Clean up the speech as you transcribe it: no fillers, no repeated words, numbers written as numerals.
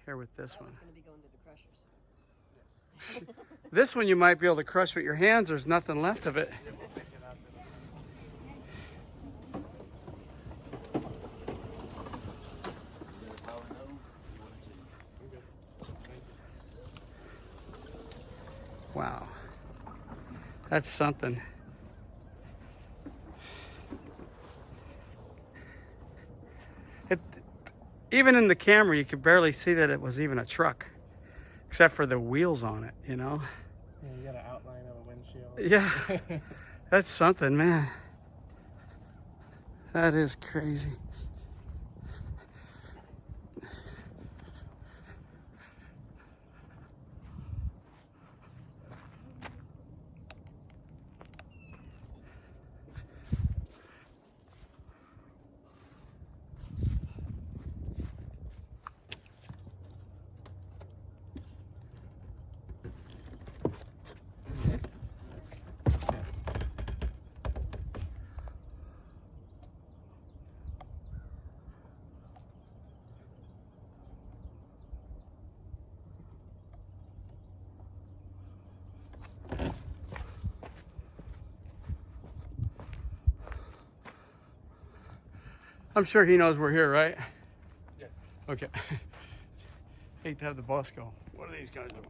here with this one. It's going to be going to the crushers. This one you might be able to crush with your hands. There's nothing left of it. Wow, that's something. Even in the camera, you could barely see that it was even a truck, except for the wheels on it, you know? Yeah, you got an outline of a windshield. Yeah, that's something, man. That is crazy. I'm sure he knows we're here, right? Yes. Okay. Hate to have the boss go, what are these guys doing?